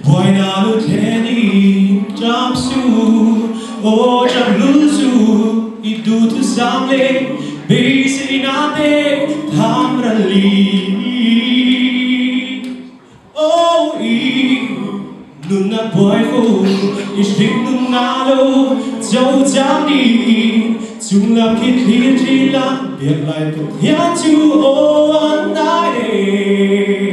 Boy na lu theni jam su o jam lu su idu tu samle bisi na te thamrali o I nunna boy fu ishting nunna lo châu jam đi chung làm khi thiên chỉ làm việc lại cực hiến chu o an đại